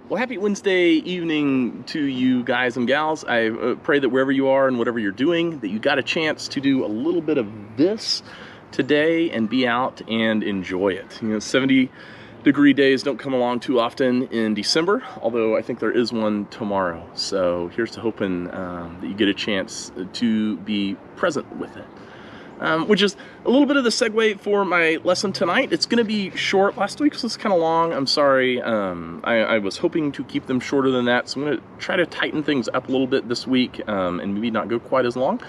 Well, happy Wednesday evening to you guys and gals. I pray that wherever you are and whatever you're doing, that you got a chance to do a little bit of this today and be out and enjoy it. 70-degree days don't come along too often in December, although I think there is one tomorrow. So here's to hoping that you get a chance to be present with it. Which is a little bit of the segue for my lesson tonight. It's going to be short. Last week was kind of long. I'm sorry. I was hoping to keep them shorter than that, so I'm going to try to tighten things up a little bit this week and maybe not go quite as long.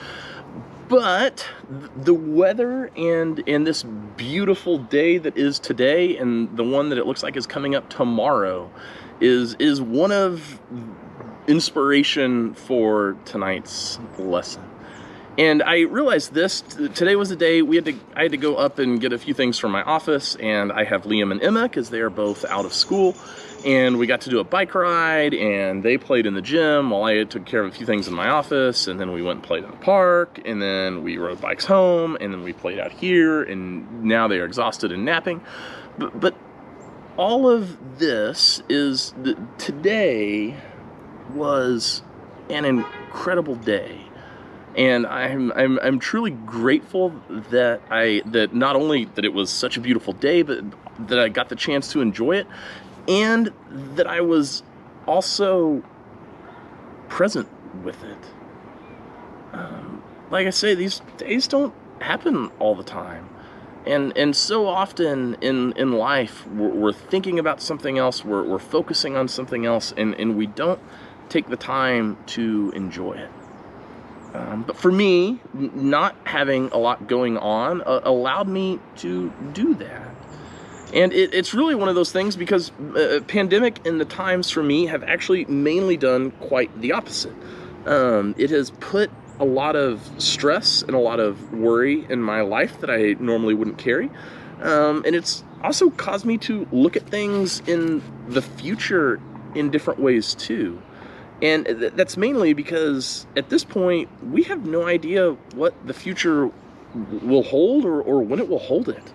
But the weather and this beautiful day that is today and the one that it looks like is coming up tomorrow is one of inspiration for tonight's lesson. And I realized this, today was the day I had to go up and get a few things from my office, and I have Liam and Emma because they are both out of school, and we got to do a bike ride, and they played in the gym while I took care of a few things in my office, and then we went and played in the park, and then we rode bikes home, and then we played out here, and now they are exhausted and napping. But all of this is that today was an incredible day. And I'm truly grateful that not only that it was such a beautiful day, but that I got the chance to enjoy it, and that I was also present with it. Like I say, these days don't happen all the time, and so often in life we're thinking about something else, we're focusing on something else, and we don't take the time to enjoy it. But for me, not having a lot going on allowed me to do that. And it's really one of those things because pandemic and the times for me have actually mainly done quite the opposite. It has put a lot of stress and a lot of worry in my life that I normally wouldn't carry. And it's also caused me to look at things in the future in different ways too. And that's mainly because at this point, we have no idea what the future will hold or when it will hold it.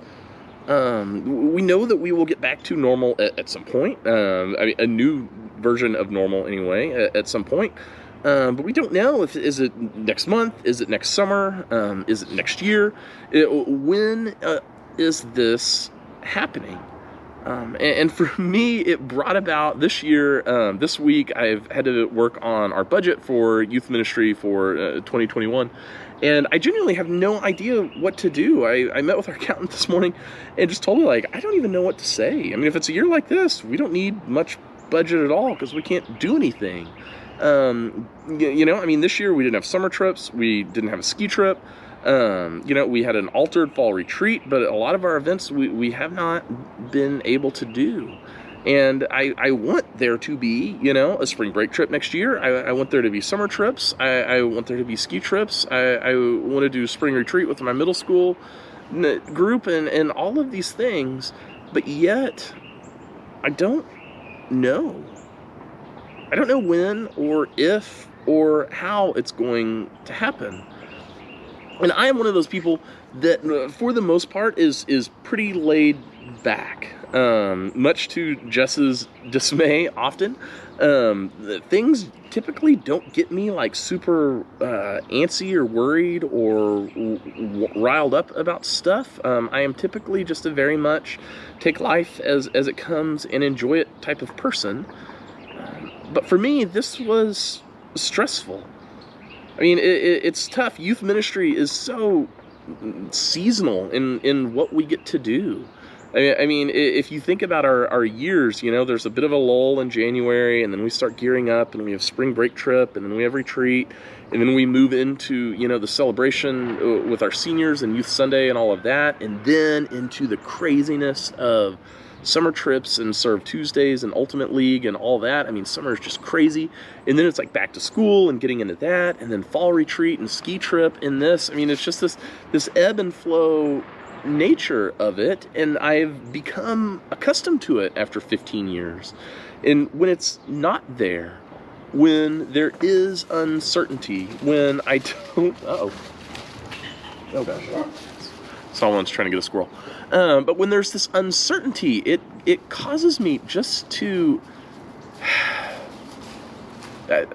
We know that we will get back to normal at some point, I mean, a new version of normal anyway, at some point. But we don't know is it next month, is it next summer, is it next year? When is this happening? And for me, it brought about this year, this week, I've had to work on our budget for youth ministry for 2021. And I genuinely have no idea what to do. I met with our accountant this morning and just told her, like, I don't even know what to say. I mean, if it's a year like this, we don't need much budget at all because we can't do anything. I mean, this year we didn't have summer trips. We didn't have a ski trip. We had an altered fall retreat, but a lot of our events we have not been able to do. And I want there to be, a spring break trip next year. I want there to be summer trips. I want there to be ski trips. I want to do spring retreat with my middle school group and all of these things. But yet, I don't know. I don't know when or if or how it's going to happen. And I am one of those people that, for the most part, is pretty laid back, much to Jess's dismay often. Things typically don't get me like super antsy or worried or riled up about stuff. I am typically just a very much take life as it comes and enjoy it type of person. But for me, this was stressful. I mean, it's tough. Youth ministry is so seasonal in what we get to do. I mean, if you think about our years, there's a bit of a lull in January, and then we start gearing up, and we have spring break trip, and then we have retreat, and then we move into, the celebration with our seniors and Youth Sunday and all of that, and then into the craziness of summer trips and Serve Tuesdays and Ultimate League and all that. I mean, summer is just crazy. And then it's like back to school and getting into that, and then fall retreat and ski trip and this. I mean, it's just this ebb and flow nature of it, and I've become accustomed to it after 15 years. And when it's not there, when there is uncertainty, when I don't... oh gosh. Someone's trying to get a squirrel. But when there's this uncertainty, it causes me just to I,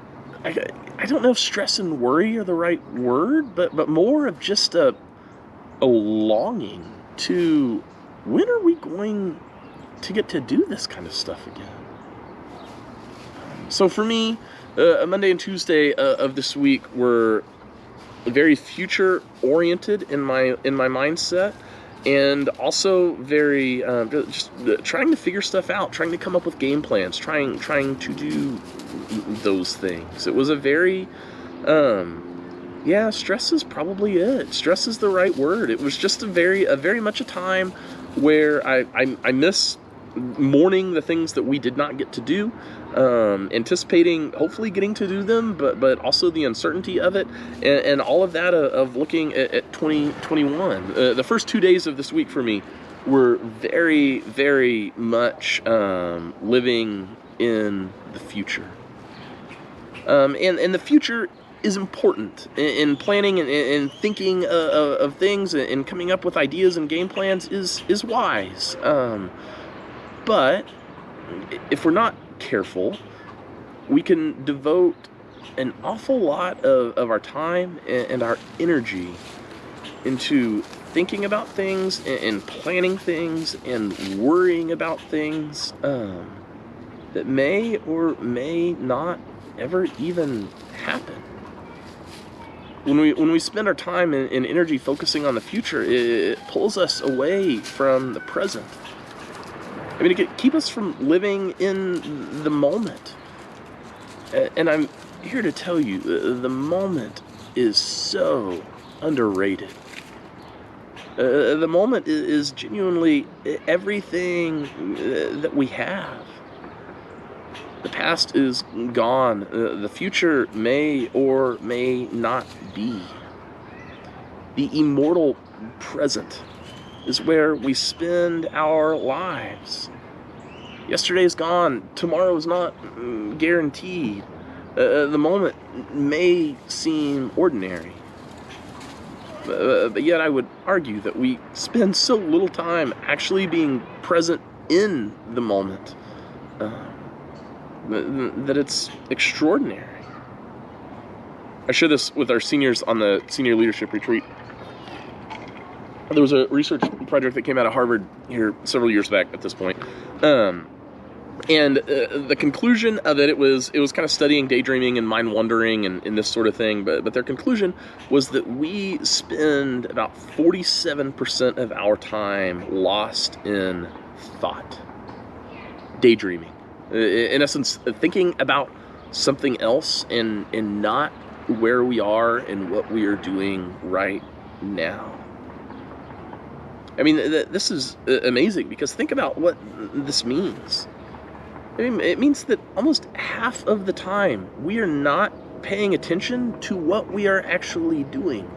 I don't know if stress and worry are the right word, but more of just a longing to, when are we going to get to do this kind of stuff again? So for me, Monday and Tuesday of this week were very future oriented in my mindset, and also very just trying to figure stuff out, trying to come up with game plans, trying to do those things. It was a very yeah, stress is probably it. Stress is the right word. It was just a very much a time where I miss mourning the things that we did not get to do, anticipating hopefully getting to do them, but also the uncertainty of it, and all of that of looking at 2021. The first 2 days of this week for me were very much living in the future. And the future is important in planning and thinking of things and coming up with ideas and game plans is wise. But if we're not careful, we can devote an awful lot of our time and our energy into thinking about things and planning things and worrying about things that may or may not ever even happen. When we spend our time and energy focusing on the future, it pulls us away from the present. I mean, it could keep us from living in the moment. And I'm here to tell you, the moment is so underrated. The moment is genuinely everything that we have. The past is gone. The future may or may not be. The immortal present is where we spend our lives. Yesterday is gone. Tomorrow is not guaranteed. The moment may seem ordinary. But yet I would argue that we spend so little time actually being present in the moment that it's extraordinary. I shared this with our seniors on the senior leadership retreat. There was a research project that came out of Harvard here several years back at this point. And the conclusion of it was kind of studying daydreaming and mind wandering and this sort of thing. But their conclusion was that we spend about 47% of our time lost in thought, daydreaming. In essence, thinking about something else and not where we are and what we are doing right now. I mean, this is amazing, because think about what this means. I mean, it means that almost half of the time we are not paying attention to what we are actually doing.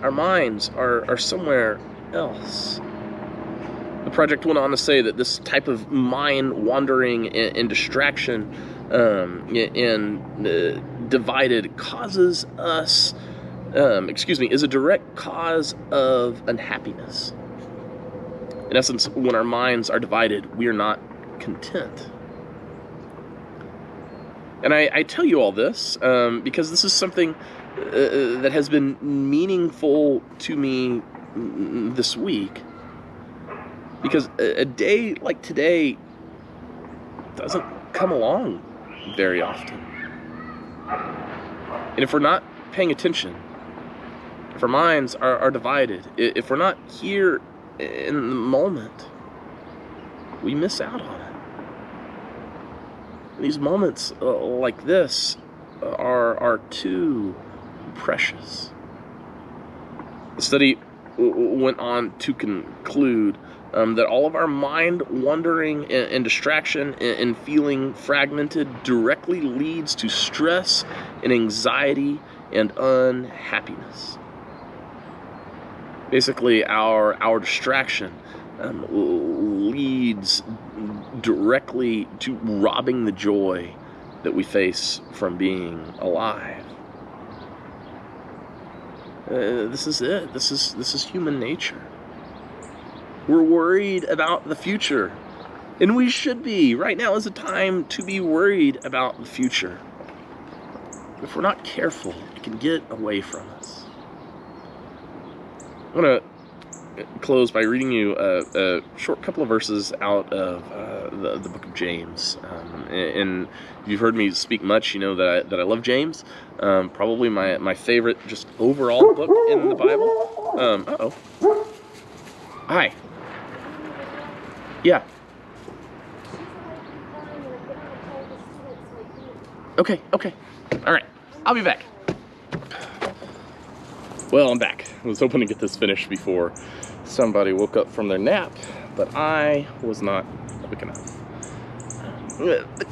Our minds are somewhere else. The project went on to say that this type of mind wandering and distraction and divided causes us, is a direct cause of unhappiness. In essence, when our minds are divided, we are not content. And I tell you all this because this is something that has been meaningful to me this week. Because a day like today doesn't come along very often. And if we're not paying attention, if our minds are divided, if we're not here in the moment, we miss out on it. These moments like this are too precious. The study went on to conclude that all of our mind wandering and distraction and feeling fragmented directly leads to stress and anxiety and unhappiness. Basically, our distraction leads directly to robbing the joy that we face from being alive. This is it. This is human nature. We're worried about the future. And we should be. Right now is a time to be worried about the future. If we're not careful, it can get away from us. I'm going to close by reading you a short couple of verses out of the book of James. And if you've heard me speak much, you know that I love James. Probably my favorite just overall book in the Bible. Uh-oh. Hi. Yeah. Okay. All right. I'll be back. Well, I'm back. I was hoping to get this finished before somebody woke up from their nap, but I was not quick enough.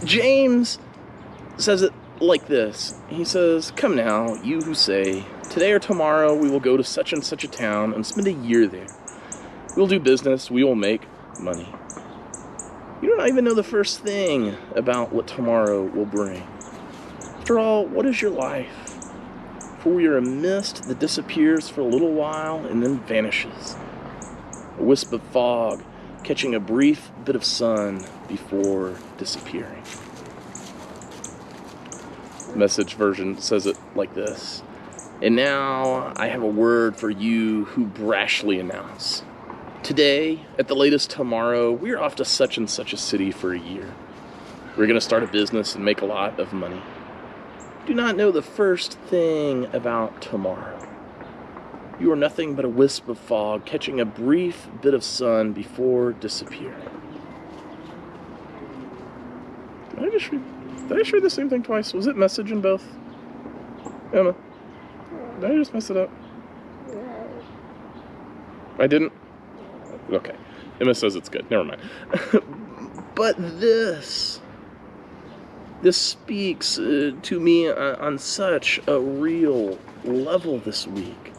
James says it like this. He says, "Come now, you who say, today or tomorrow we will go to such and such a town and spend a year there. We'll do business, we will make money. You don't even know the first thing about what tomorrow will bring. After all, what is your life? For we are a mist that disappears for a little while and then vanishes. A wisp of fog catching a brief bit of sun before disappearing." The Message version says it like this. "And now I have a word for you who brashly announce. Today, at the latest tomorrow, we're off to such and such a city for a year. We're going to start a business and make a lot of money. Do not know the first thing about tomorrow. You are nothing but a wisp of fog catching a brief bit of sun before disappearing." Did I just read the same thing twice? Was it Message in both? Emma, did I just mess it up? I didn't? Okay. Emma says it's good. Never mind. But this speaks to me on such a real level this week.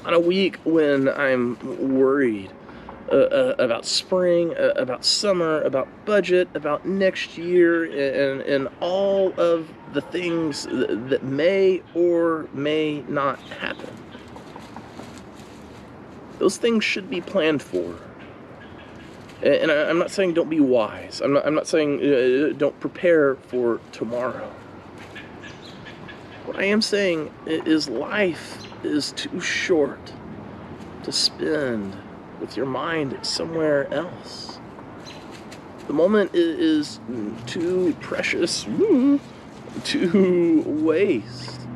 On a week when I'm worried about spring, about summer, about budget, about next year, and all of the things that may or may not happen. Those things should be planned for. And I'm not saying don't be wise. I'm not saying don't prepare for tomorrow. What I am saying is life is too short to spend with your mind somewhere else. The moment is too precious to waste.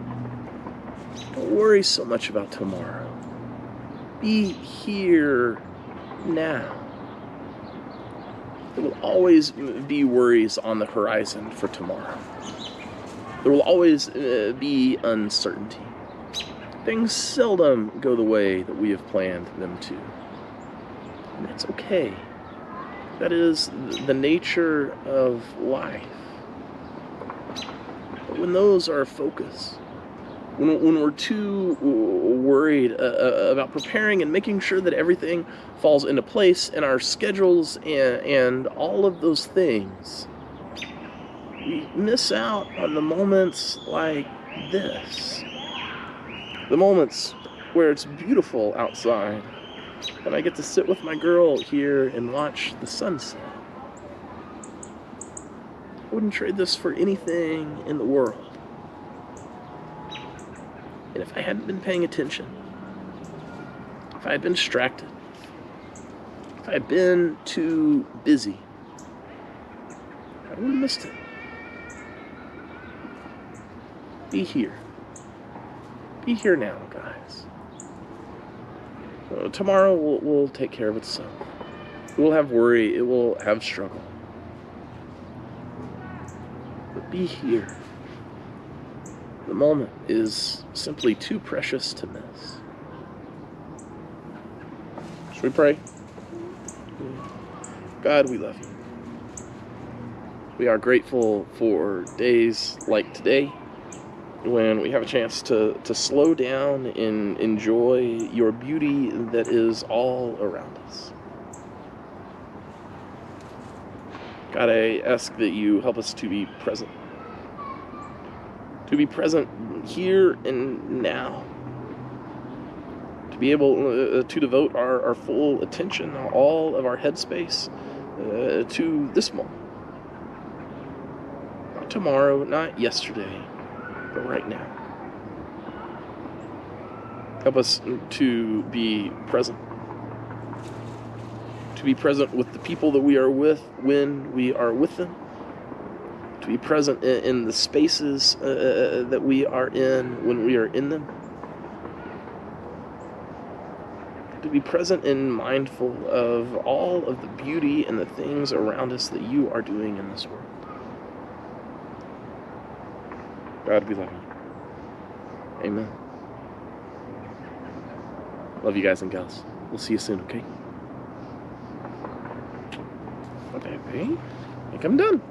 Don't worry so much about tomorrow. Be here now. There will always be worries on the horizon for tomorrow. There will always be uncertainty. Things seldom go the way that we have planned them to. And that's okay. That is the nature of life. But when those are a focus, when we're too worried about preparing and making sure that everything falls into place in our schedules and all of those things, we miss out on the moments like this. The moments where it's beautiful outside and I get to sit with my girl here and watch the sunset. I wouldn't trade this for anything in the world. And if I hadn't been paying attention, if I had been distracted, if I had been too busy, I would have missed it. Be here. Be here now, guys. Tomorrow will take care of itself. It will have worry. It will have struggle. But be here. The moment is simply too precious to miss. Should we pray? God, we love you. We are grateful for days like today when we have a chance to slow down and enjoy your beauty that is all around us. God, I ask that you help us to be present. To be present here and now. To be able to devote our full attention, all of our headspace to this moment. Not tomorrow, not yesterday, but right now. Help us to be present. To be present with the people that we are with when we are with them. To be present in the spaces that we are in when we are in them. To be present and mindful of all of the beauty and the things around us that you are doing in this world. God, we love you. Amen. Love you guys and gals. We'll see you soon, okay? Okay, I think I'm done.